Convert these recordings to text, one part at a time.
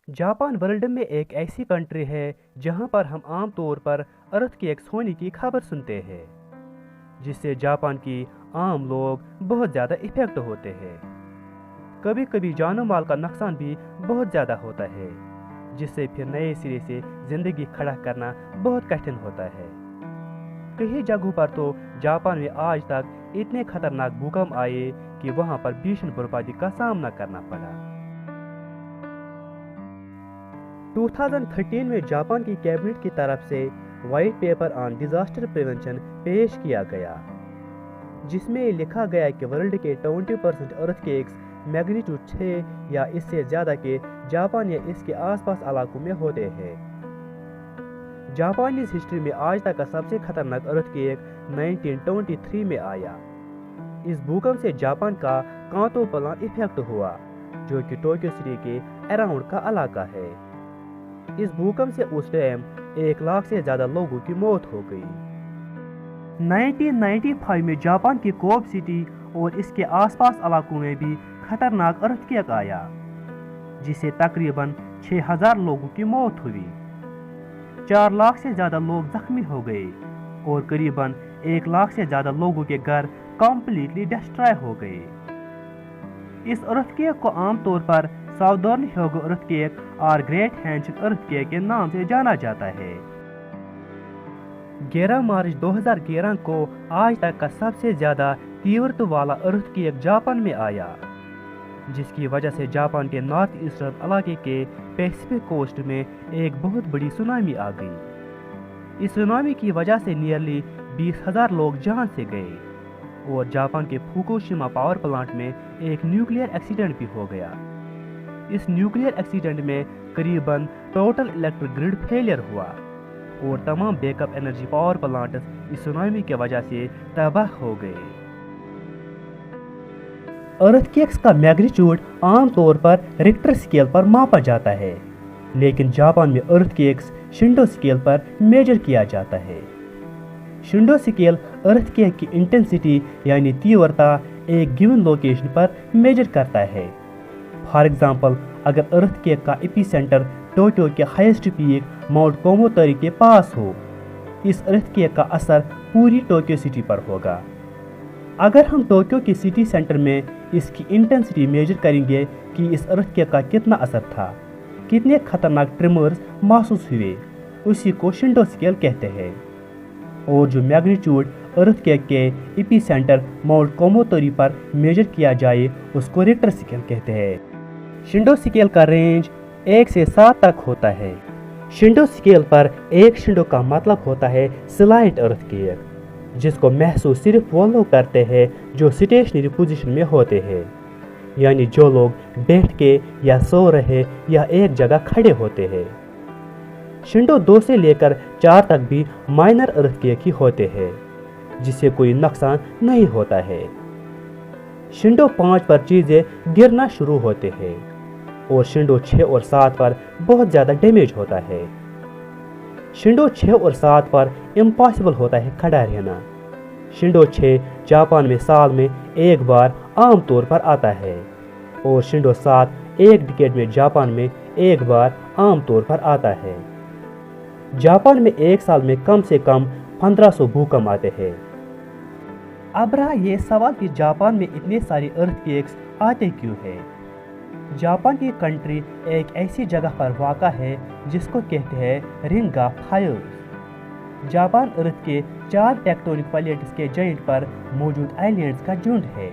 Japan world में एक ऐसी कंट्री है जहां पर हम आम तौर पर अर्थक्वेक्स होने की खबर सुनते हैं, जिससे जापान की आम लोग बहुत ज़्यादा इफेक्ट होते हैं। कभी कभी जानो माल का नुकसान भी बहुत ज़्यादा होता है, जिससे फिर नए सिरे से ज़िंदगी खड़ा करना बहुत कठिन होता है। कई जगहों पर तो जापान में आज तक इतने खतरनाक भूकंप आए कि वहां पर भीषण बर्बादी का सामना करना पड़ा। 2013 में जापान की कैबिनेट की तरफ से white paper on disaster prevention पेश किया गया, जिसमें लिखा गया कि वर्ल्ड के 20% अर्थक्वेक्स मैग्नीट्यूड 6 या इससे ज़्यादा के जापान या इसके आसपास इलाकों में होते हैं। जापानीज हिस्ट्री में आज तक का सबसे खतरनाक अर्थक्वेक 1923 में आया। इस भूकंप से जापान का कांतो प्लान इफेक्ट हुआ, जो कि टोक्यो सिटी के अराउंड का इलाका है। इस भूकंप से उस टाइम 1 लाख से ज़्यादा लोगों की मौत हो गई। 1995 में जापान की कोब सिटी और इसके आसपास इलाकों में भी खतरनाक अर्थक्वेक आया, जिससे तकरीबन 6000 लोगों की मौत हुई। 4 लाख से ज़्यादा लोग जख्मी हो गए और करीबन 1 लाख से ज़्यादा लोगों के घर कंप्लीटली डिस्ट्रॉय हो गए। इस अर्थक्वेक को आमतौर पर साउदर्न ह्योगो अर्थक्वेक और ग्रेट हैंशन अर्थक्वेक के नाम से जाना जाता है। 11 मार्च 2011 को आज तक का सबसे ज़्यादा तीव्रता वाला अर्थक्वेक जापान में आया, जिसकी वजह से जापान के नॉर्थ ईस्टर्न इलाके के पैसिफिक कोस्ट में एक बहुत बड़ी सुनामी आ गई। इस सुनामी की वजह से नियरली 20,000 लोग जान से गए और जापान के फुकुशिमा पावर प्लांट में एक न्यूक्लियर एक्सीडेंट भी हो गया। इस न्यूक्लियर एक्सीडेंट में करीबन टोटल इलेक्ट्रिक ग्रिड फेलियर हुआ और तमाम बैकअप एनर्जी पावर प्लांट इस सुनामी की वजह से तबाह हो गए। अर्थक्वेक्स का मैग्नीट्यूड आमतौर पर रिक्टर स्केल पर मापा जाता है, लेकिन जापान में अर्थक्वेक्स शिंडो स्केल पर मेजर किया जाता है। शिंडो स्केल अर्थक्वेक की इंटेंसिटी यानी तीव्रता एक गिवन लोकेशन पर मेजर करता है। फॉर एग्जांपल, अगर अर्थक्वेक का एपिसेंटर टोक्यो के हाईएस्ट पीक माउंट कोमोतरी के पास हो, इस अर्थक्वेक का असर पूरी टोक्यो सिटी पर होगा। अगर हम टोक्यो के सिटी सेंटर में इसकी इंटेंसिटी मेजर करेंगे कि इस अर्थक्वेक का कितना असर था, कितने खतरनाक ट्रिमर्स महसूस हुए, उसी को शिंडो स्केल कहते हैं। और जो मैग्नीट्यूड अर्थक्वेक के एपिसेंटर माउंट कोमोतरी पर मेजर किया जाए उसको रिक्टर स्केल कहते हैं। शिंडो स्केल का रेंज 1 से 7 तक होता है। शिंडो स्केल पर एक शिंडो का मतलब होता है स्लाइट अर्थक्वेक, जिसको महसूस सिर्फ वो लोग करते हैं जो स्टेशनरी पोजीशन में होते हैं, यानी जो लोग बैठ के या सो रहे या एक जगह खड़े होते हैं। शिंडो 2 से लेकर 4 तक भी माइनर अर्थक्वेक ही होते हैं, जिससे कोई नुकसान नहीं होता है। शिंडो 5 पर चीज़ें गिरना शुरू होते हैं और शिंडो 6 और 7 पर बहुत ज़्यादा डैमेज होता है। शिंडो 6 और 7 पर इम्पॉसिबल होता है खड़ा रहना। शिंडो 6 जापान में साल में एक बार आम तौर पर आता है और शिंडो 7 एक डिकेड में जापान में एक बार आम तौर पर आता है। जापान में एक साल में कम से कम 1500 भूकंप आते हैं। अब रहा ये सवाल कि जापान में इतने सारे अर्थक्वेक्स आते क्यों हैं। जापान की कंट्री एक ऐसी जगह पर वाक़ा है जिसको कहते हैं रिंग ऑफ फायर। जापान अर्थ के 4 टेक्टोनिक प्लेट्स के जॉइंट पर मौजूद आइलैंड्स का झुंड है।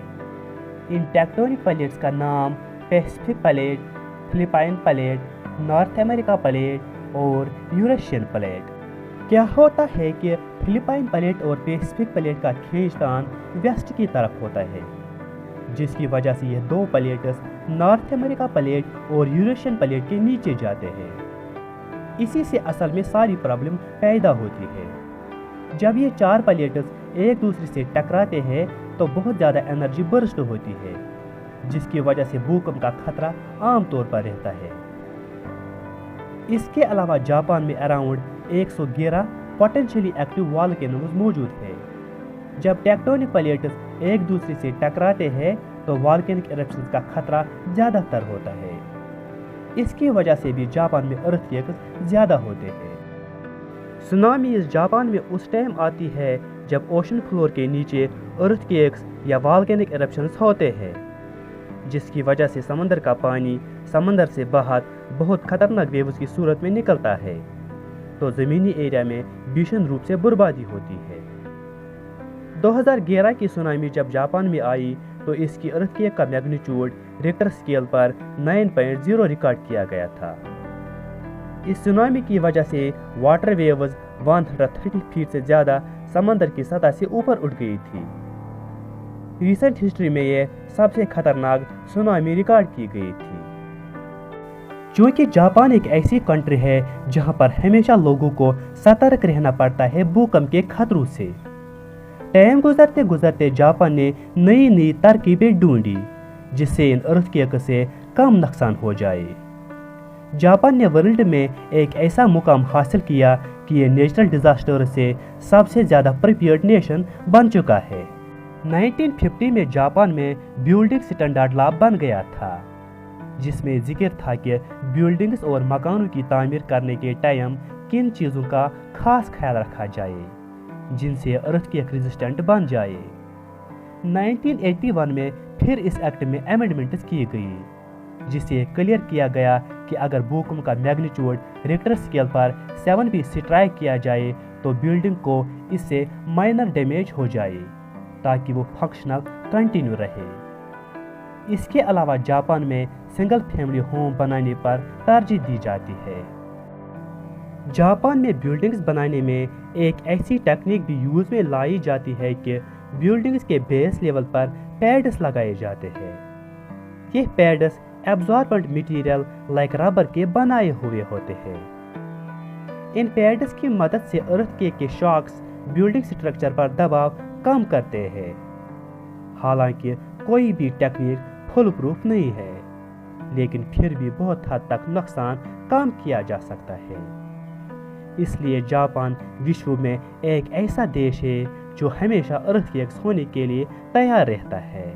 इन टेक्टोनिक प्लेट्स का नाम Pacific plate, Philippine plate, north America plate और यूरेशियन प्लेट। क्या होता है कि फिलिपाइन प्लेट और पैसिफिक प्लेट का खींचतान वेस्ट की तरफ होता है, जिसकी वजह से ये 2 प्लेट्स नॉर्थ अमेरिका प्लेट और यूरेशियन प्लेट के नीचे जाते हैं। इसी से असल में सारी प्रॉब्लम पैदा होती है। जब ये 4 प्लेट्स एक दूसरे से टकराते हैं तो बहुत ज़्यादा एनर्जी बर्स्ट होती है, जिसकी वजह से भूकंप का खतरा आमतौर पर रहता है। इसके अलावा जापान में अराउंड 111 पोटेंशियली एक्टिव वॉल्केनोज मौजूद है। जब टेक्टोनिक प्लेट्स एक दूसरे से टकराते हैं तो वॉल्केनिक इरप्शंस का खतरा ज़्यादातर होता है। اس کی وجہ سے بھی جاپان میں ارتھ کویکس زیادہ ہوتے ہیں۔ سونامیز جاپان میں اس ٹائم آتی ہے جب اوشن فلور کے نیچے ارتھ کویکس یا والکینک ایرپشنز ہوتے ہیں، جس کی وجہ سے سمندر کا پانی سمندر سے باہر بہت خطرناک ویوز کی صورت میں نکلتا ہے، تو زمینی ایریا میں بھیشن روپ سے بربادی ہوتی ہے۔ 2011 کی سونامی جب جاپان میں آئی تو اس کی ارتھ کویک کا میگنیچیوڈ ریکٹر اسکیل پر 9.0 ریکارڈ کیا گیا تھا۔ اس سونامی کی وجہ سے واٹر ویوز 130 فیٹ سے زیادہ سمندر کی سطح سے اوپر اٹھ گئی تھی۔ ریسنٹ ہسٹری میں یہ سب سے خطرناک سونامی ریکارڈ کی گئی تھی۔ چونکہ جاپان ایک ایسی کنٹری ہے جہاں پر ہمیشہ لوگوں کو سترک رہنا پڑتا ہے بھوکمپ کے خطروں سے، ٹائم گزرتے گزرتے جاپان نے نئی ترکیبیں ڈھونڈی جس سے ان ارتھ کویک سے کم نقصان ہو جائے۔ جاپان نے ورلڈ میں ایک ایسا مقام حاصل کیا کہ یہ نیچرل ڈیزاسٹر سے سب سے زیادہ پریپیئرڈ نیشن بن چکا ہے۔ 1950 میں جاپان میں بلڈنگ اسٹینڈرڈ لا بن گیا تھا، جس میں ذکر تھا کہ بلڈنگز اور مکانوں کی تعمیر کرنے کے ٹائم کن چیزوں کا خاص خیال رکھا جائے جن سے ارتھ کویک ریزسٹنٹ بن جائے۔ 1981 میں پھر اس ایکٹ میں امینڈمنٹس کی گئی جس سے کلیئر کیا گیا کہ اگر بھوکمپ کا میگنیچیوڈ ریکٹر اسکیل پر 7 بھی سٹرائک کیا جائے تو بلڈنگ کو اس سے مائنر ڈیمیج ہو جائے تاکہ وہ فنکشنل کنٹینیو رہے۔ اس کے علاوہ جاپان میں سنگل فیملی ہوم بنانے پر ترجیح دی جاتی ہے۔ جاپان میں بلڈنگز بنانے میں ایک ایسی ٹیکنیک بھی یوز میں لائی جاتی ہے کہ بلڈنگز کے بیس لیول پر پیڈز لگائے جاتے ہیں۔ یہ پیڈز ایبزاربنٹ مٹیریل لائک ربر کے بنائے ہوئے ہوتے ہیں۔ ان پیڈز کی مدد سے ارتھ کویک کے شاکس بلڈنگ سٹرکچر پر دباؤ کم کرتے ہیں۔ حالانکہ کوئی بھی ٹیکنیک فل پروف نہیں ہے، لیکن پھر بھی بہت حد تک نقصان کم کیا جا سکتا ہے۔ اس لیے جاپان وشو میں ایک ایسا دیش ہے جو ہمیشہ ارتھ کویکس ہونے کے لیے تیار رہتا ہے۔